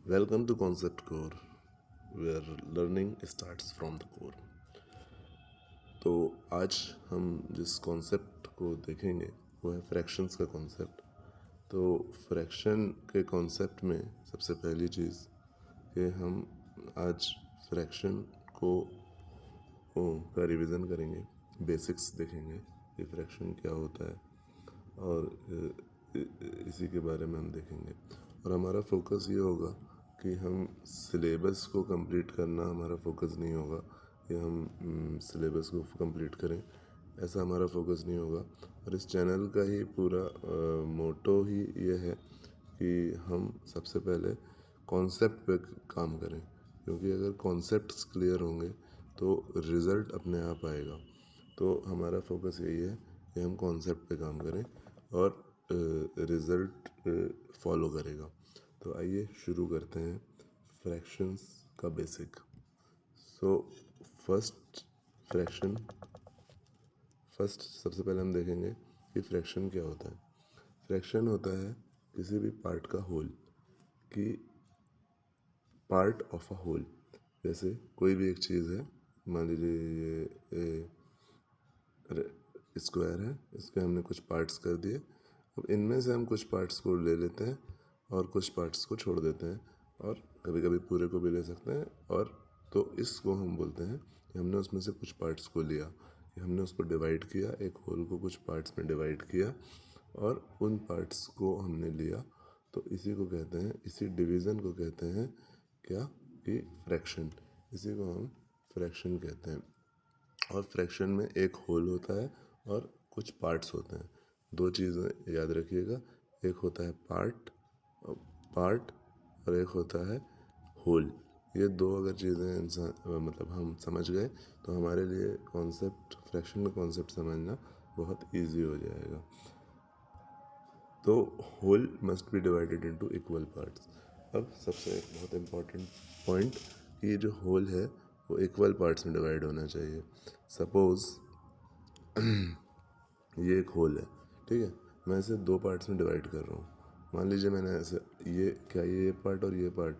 Welcome to Concept Core, where learning starts from the core. तो आज हम जिस कॉन्सेप्ट को देखेंगे वो है फ्रैक्शंस का कॉन्सेप्ट। तो फ्रैक्शन के कॉन्सेप्ट में सबसे पहली चीज़ कि हम आज फ्रैक्शन का रिवीजन करेंगे, बेसिक्स देखेंगे कि फ्रैक्शन क्या होता है और इसी के बारे में हम देखेंगे। और हमारा फोकस ये होगा कि हम सिलेबस को कंप्लीट करना हमारा फोकस नहीं होगा कि हम सिलेबस को कंप्लीट करें, ऐसा हमारा फोकस नहीं होगा। और इस चैनल का ही पूरा मोटो ही ये है कि हम सबसे पहले कॉन्सेप्ट पे काम करें, क्योंकि अगर कॉन्सेप्ट्स क्लियर होंगे तो रिज़ल्ट अपने आप आएगा। तो हमारा फोकस यही है कि हम कॉन्सेप्ट पे काम करें और रिज़ल्ट फॉलो करेगा। तो आइए शुरू करते हैं फ्रैक्शंस का बेसिक। सो फर्स्ट सबसे पहले हम देखेंगे कि फ्रैक्शन क्या होता है। फ्रैक्शन होता है किसी भी पार्ट का होल, कि पार्ट ऑफ अ होल। जैसे कोई भी एक चीज़ है, मान लीजिए ये स्क्वायर है, इसके हमने कुछ पार्ट्स कर दिए। अब इनमें से हम कुछ पार्ट्स को ले लेते हैं और कुछ पार्ट्स को छोड़ देते हैं, और कभी कभी पूरे को भी ले सकते हैं। और तो इसको हम बोलते हैं कि हमने उसमें से कुछ पार्ट्स को लिया, कि हमने उसको डिवाइड किया, एक होल को कुछ पार्ट्स में डिवाइड किया और उन पार्ट्स को हमने लिया। तो इसी को कहते हैं, इसी डिवीज़न को कहते हैं क्या, कि फ्रैक्शन। इसी को हम फ्रैक्शन कहते हैं। और फ्रैक्शन में एक होल होता है और कुछ पार्ट्स होते हैं। दो चीज़ें याद रखिएगा, एक होता है पार्ट और एक होता है होल। ये दो अगर चीज़ें इंसान मतलब हम समझ गए तो हमारे लिए कॉन्सेप्ट, फ्रैक्शन का कॉन्सेप्ट समझना बहुत इजी हो जाएगा। तो whole must be divided into equal parts. अब सबसे एक बहुत इम्पॉर्टेंट पॉइंट, ये जो होल है वो इक्वल पार्ट्स में डिवाइड होना चाहिए। सपोज़ ये एक होल है, ठीक है, मैं इसे दो पार्ट्स में डिवाइड कर रहा हूँ। मान लीजिए मैंने ऐसे ये पार्ट और ये पार्ट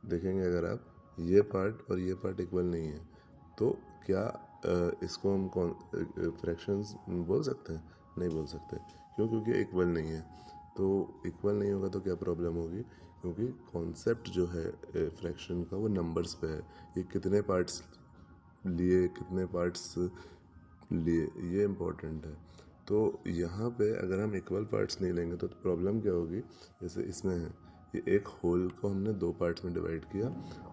देखेंगे, अगर आप ये पार्ट और ये पार्ट इक्वल नहीं है तो क्या इसको हम कौन फ्रैक्शंस बोल सकते हैं? नहीं बोल सकते। क्यों? क्योंकि इक्वल नहीं है। तो इक्वल नहीं होगा तो क्या प्रॉब्लम होगी? क्योंकि कॉन्सेप्ट जो है फ्रैक्शन का वो नंबर्स पे है। ये कितने पार्ट्स लिए, कितने पार्ट्स लिए, ये इम्पोर्टेंट है। तो यहाँ पे अगर हम इक्वल पार्ट्स नहीं लेंगे तो प्रॉब्लम क्या होगी? जैसे इसमें है, ये एक होल को हमने दो पार्ट्स में डिवाइड किया,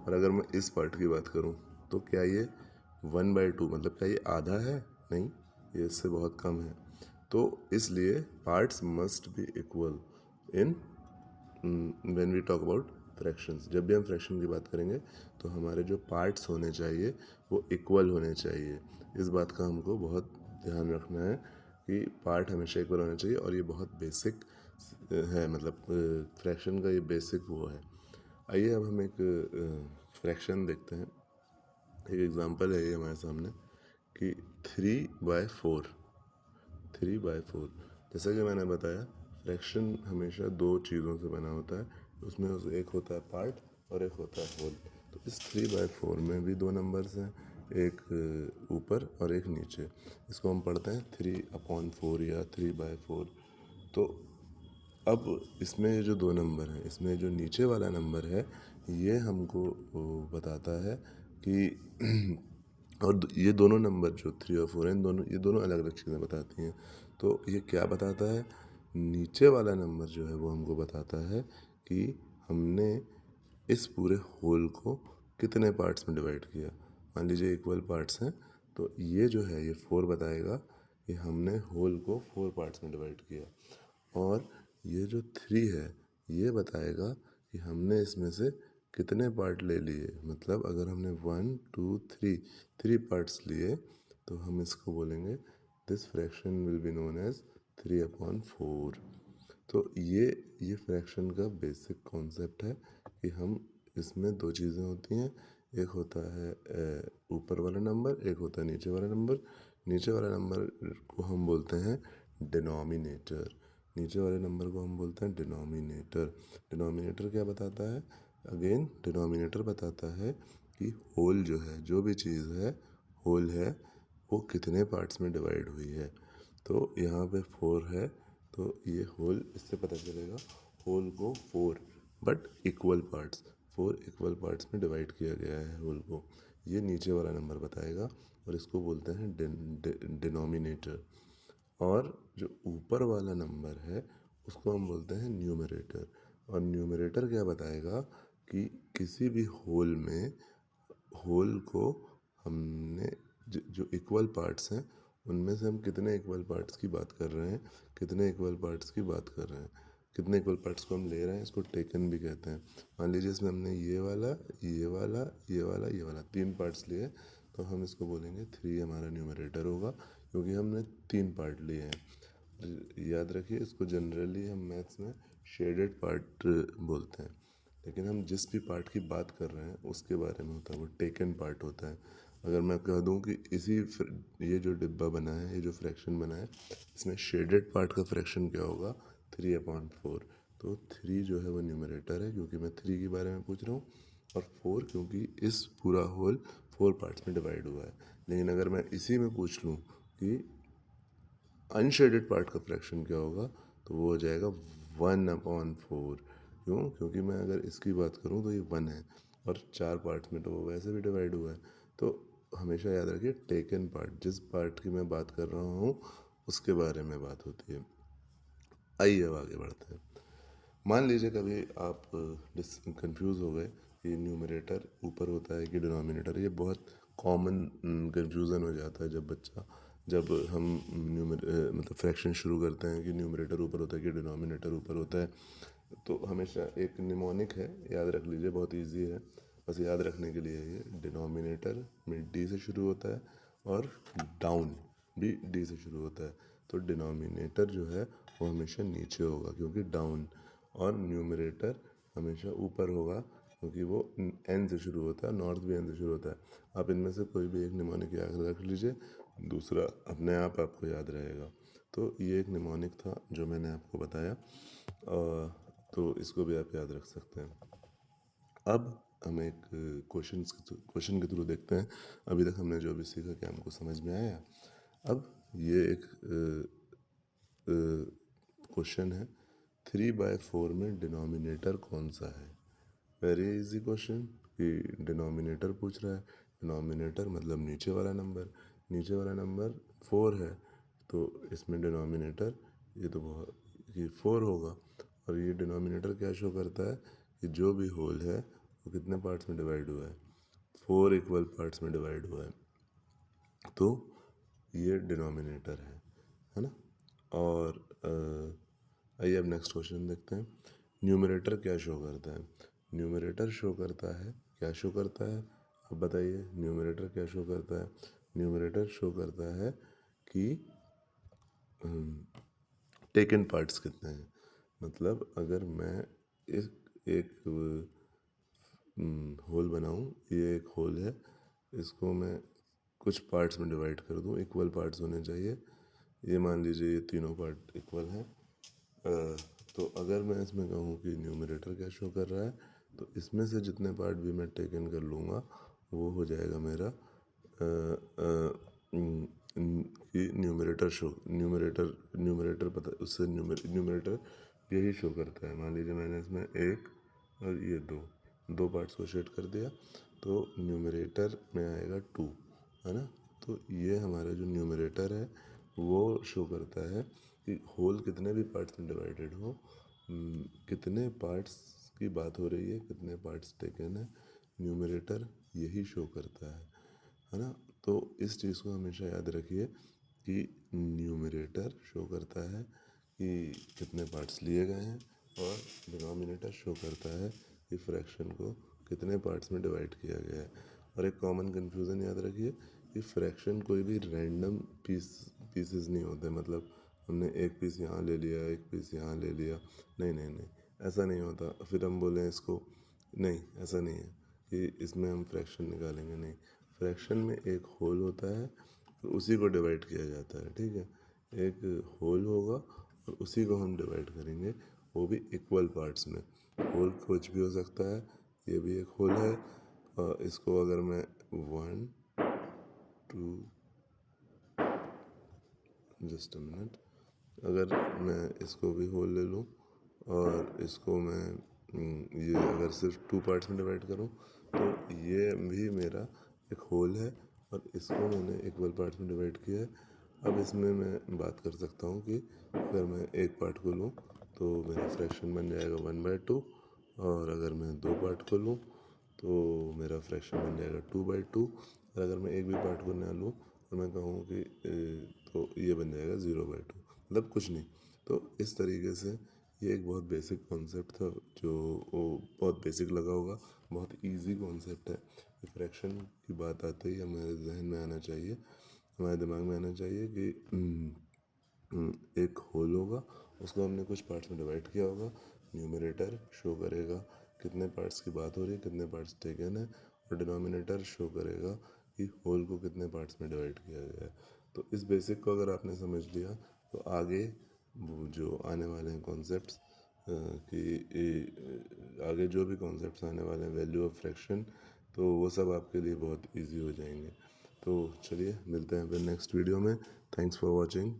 और अगर मैं इस पार्ट की बात करूँ तो क्या ये 1/2, मतलब क्या ये आधा है? नहीं, ये इससे बहुत कम है। तो इसलिए parts must be equal in when we talk about fractions. जब भी हम फ्रैक्शन की बात करेंगे तो हमारे जो पार्ट्स होने चाहिए वो इक्वल होने चाहिए। इस बात का हमको बहुत ध्यान रखना है कि पार्ट हमेशा इक्वल होना चाहिए, और ये बहुत बेसिक है, मतलब फ्रैक्शन का ये बेसिक वो है। आइए अब हम एक फ्रैक्शन देखते हैं। एक एग्जांपल है ये हमारे सामने कि 3/4। जैसा कि मैंने बताया, फ्रैक्शन हमेशा दो चीज़ों से बना होता है। उसमें एक होता है पार्ट और एक होता है होल। तो इस 3/4 में भी दो नंबर्स हैं, एक ऊपर और एक नीचे। इसको हम पढ़ते हैं 3/4 या 3/4। तो अब इसमें ये जो दो नंबर हैं, इसमें जो नीचे वाला नंबर है ये हमको बताता है कि और ये दोनों नंबर जो 3 और 4 हैं, ये दोनों अलग अलग चीज़ें बताती हैं। तो ये क्या बताता है? नीचे वाला नंबर जो है वो हमको बताता है कि हमने इस पूरे होल को कितने पार्ट्स में डिवाइड किया। मान लीजिए इक्वल पार्ट्स हैं, तो ये जो है ये 4 बताएगा कि हमने होल को 4 पार्ट्स में डिवाइड किया। और ये जो 3 है ये बताएगा कि हमने इसमें से कितने पार्ट ले लिए। मतलब अगर हमने 1 2 3 पार्ट्स लिए तो हम इसको बोलेंगे this fraction will be known as 3/4। तो ये फ्रैक्शन का बेसिक कॉन्सेप्ट है कि हम इसमें दो चीज़ें होती हैं, एक होता है ऊपर वाला नंबर, एक होता है नीचे वाला नंबर। नीचे वाला नंबर को हम बोलते हैं डिनोमिनेटर। नीचे वाले नंबर को हम बोलते हैं डिनोमिनेटर। डिनोमिनेटर क्या बताता है? अगेन डिनोमिनेटर बताता है कि होल जो है, जो भी चीज़ है होल है, वो कितने पार्ट्स में डिवाइड हुई है। तो यहाँ पे 4 है, तो ये होल, इससे पता चलेगा होल को 4 but equal parts, 4 equal parts में डिवाइड किया गया है होल को। ये नीचे वाला नंबर बताएगा और इसको बोलते हैं डिनोमिनेटर। और जो ऊपर वाला नंबर है उसको हम बोलते हैं न्यूमरेटर। और न्यूमरेटर क्या बताएगा कि किसी भी होल में, होल को हमने जो इक्वल पार्ट्स हैं उनमें से हम कितने इक्वल पार्ट्स की बात कर रहे हैं, कितने इक्वल पार्ट्स की बात कर रहे हैं, कितने इक्वल पार्ट्स को हम ले रहे हैं, इसको टेकन भी कहते हैं। मान लीजिए इसमें हमने ये वाला, ये वाला, ये वाला, ये वाला 3 पार्ट्स लिए, तो हम इसको बोलेंगे 3 हमारा न्यूमरेटर होगा, क्योंकि हमने 3 पार्ट लिए हैं। याद रखिए, इसको जनरली हम मैथ्स में शेडेड पार्ट बोलते हैं, लेकिन हम जिस भी पार्ट की बात कर रहे हैं उसके बारे में होता है, वो टेकन पार्ट होता है। अगर मैं कह दूं कि ये जो डिब्बा बना है, ये जो फ्रैक्शन बना है, इसमें शेडेड पार्ट का फ्रैक्शन क्या होगा, 3/4। तो 3 जो है वो न्यूमरेटर है, क्योंकि मैं 3 के बारे में पूछ रहा हूँ, और 4 क्योंकि इस पूरा होल 4 पार्ट्स में डिवाइड हुआ है। लेकिन अगर मैं इसी में पूछ लूँ कि अनशेडेड पार्ट का फ्रैक्शन क्या होगा, तो वो हो जाएगा 1/4। क्यों? क्योंकि मैं अगर इसकी बात करूँ तो ये 1 है, और 4 पार्ट्स में तो वो वैसे भी डिवाइड हुआ है। तो हमेशा याद रखिए, टेकन पार्ट, जिस पार्ट की मैं बात कर रहा हूँ उसके बारे में बात होती है। आइए अब आगे बढ़ते हैं। मान लीजिए कभी आप कंफ्यूज हो गए कि न्यूमरेटर ऊपर होता है कि डिनोमिनेटर। ये बहुत कॉमन कंफ्यूजन हो जाता है जब हम मतलब फ्रैक्शन शुरू करते हैं कि न्यूमरेटर ऊपर होता है कि डिनोमिनेटर ऊपर होता है। तो हमेशा एक निमोनिक है, याद रख लीजिए, बहुत इजी है, बस याद रखने के लिए। ये डिनोमिनेटर में डी से शुरू होता है और डाउन भी डी से शुरू होता है। तो डिनोमिनेटर जो है वो हमेशा नीचे होगा क्योंकि डाउन, और न्यूमरेटर हमेशा ऊपर होगा क्योंकि वो एन से शुरू होता है, नॉर्थ भी एन से शुरू होता है। आप इनमें से कोई भी एक निमोनिक याद रख लीजिए, दूसरा अपने आप आपको याद रहेगा। तो ये एक निमोनिक था जो मैंने आपको बताया, तो इसको भी आप याद रख सकते हैं। अब हम एक क्वेश्चन के थ्रू देखते हैं। अभी तक हमने जो भी सीखा क्या हमको समझ में आया। अब ये एक क्वेश्चन है, 3/4 में डिनोमिनेटर कौन सा है। वेरी इजी क्वेश्चन कि डिनोमिनेटर पूछ रहा है। डिनोमिनेटर मतलब नीचे वाला नंबर, नीचे वाला नंबर 4 है, तो इसमें डिनोमिनेटर ये तो बहुत ये 4 होगा। और ये डिनोमिनेटर क्या शो करता है कि जो भी होल है वो कितने पार्ट्स में डिवाइड हुआ है, 4 इक्वल पार्ट्स में डिवाइड हुआ है। तो ये डिनोमिनेटर है ना। और आइए अब नेक्स्ट क्वेश्चन देखते हैं। न्यूमरेटर क्या शो करता है। न्यूमरेटर शो करता है, क्या शो करता है, अब बताइए न्यूमरेटर क्या शो करता है। न्यूमरेटर शो करता है कि टेकन पार्ट्स कितने हैं। मतलब अगर मैं एक होल बनाऊं, ये एक होल है, इसको मैं कुछ पार्ट्स में डिवाइड कर दूं, इक्वल पार्ट्स होने चाहिए। ये मान लीजिए ये तीनों पार्ट इक्वल हैं। तो अगर मैं इसमें कहूँ कि न्यूमरेटर क्या शो कर रहा है, तो इसमें से जितने पार्ट भी मैं टेकन कर लूँगा वो हो जाएगा मेरा कि न्यूमरेटर पता, उससे न्यूमरेटर यही शो करता है। मान लीजिए मैंने इसमें एक और ये दो पार्ट्स को शेड कर दिया, तो न्यूमरेटर में आएगा 2, है ना। तो ये हमारा जो न्यूमरेटर है वो शो करता है कि होल कितने भी पार्ट्स में डिवाइडेड हो, कितने पार्ट्स की बात हो रही है, कितने पार्ट्स टेकन है, न्यूमरेटर यही शो करता है ना। तो इस चीज़ को हमेशा याद रखिए कि न्यूमरेटर शो करता है कि कितने पार्ट्स लिए गए हैं, और डिनोमिनेटर शो करता है कि फ्रैक्शन को कितने पार्ट्स में डिवाइड किया गया है। और एक कॉमन कन्फ्यूज़न याद रखिए कि फ्रैक्शन कोई भी रैंडम पीसेस नहीं होते, मतलब हमने एक पीस यहाँ ले लिया, एक पीस यहाँ ले लिया, नहीं नहीं नहीं, ऐसा नहीं होता। फिर हम बोलें इसको, नहीं ऐसा नहीं है कि इसमें हम फ्रैक्शन निकालेंगे, नहीं। फ्रैक्शन में एक होल होता है और उसी को डिवाइड किया जाता है, ठीक है। एक होल होगा और उसी को हम डिवाइड करेंगे, वो भी इक्वल पार्ट्स में। होल कुछ भी हो सकता है ये भी एक होल है। इसको अगर मैं 1 2 जस्ट अ मिनट, अगर मैं इसको भी होल ले लूँ और इसको मैं ये अगर सिर्फ 2 पार्ट्स में डिवाइड करूँ तो ये भी मेरा एक होल है और इसको मैंने इक्वल पार्ट्स में डिवाइड किया है। अब इसमें मैं बात कर सकता हूँ कि अगर मैं एक पार्ट को लूँ तो मेरा फ्रैक्शन बन जाएगा 1/2, और अगर मैं 2 पार्ट को लूँ तो मेरा फ्रैक्शन बन जाएगा 2/2, और अगर मैं एक भी पार्ट को ना लूँ और मैं कहूँ कि तो ये बन जाएगा 0/2, मतलब कुछ नहीं। तो इस तरीके से ये एक बहुत बेसिक कॉन्सेप्ट था जो बहुत बेसिक लगा होगा, बहुत इजी कॉन्सेप्ट है। फ्रैक्शन की बात आते ही हमारे जहन में आना चाहिए, हमारे दिमाग में आना चाहिए कि एक होल होगा, उसको हमने कुछ पार्ट्स में डिवाइड किया होगा। न्यूमरेटर शो करेगा कितने पार्ट्स की बात हो रही है, कितने पार्ट्स टेकन है, और डिनोमिनेटर शो करेगा कि होल को कितने पार्ट्स में डिवाइड किया गया है। तो इस बेसिक को अगर आपने समझ लिया तो आगे वो जो आने वाले हैं कॉन्सेप्ट्स कि आगे जो भी कॉन्सेप्ट्स आने वाले हैं वैल्यू ऑफ फ्रैक्शन, तो वो सब आपके लिए बहुत इजी हो जाएंगे। तो चलिए मिलते हैं फिर नेक्स्ट वीडियो में। Thanks for watching.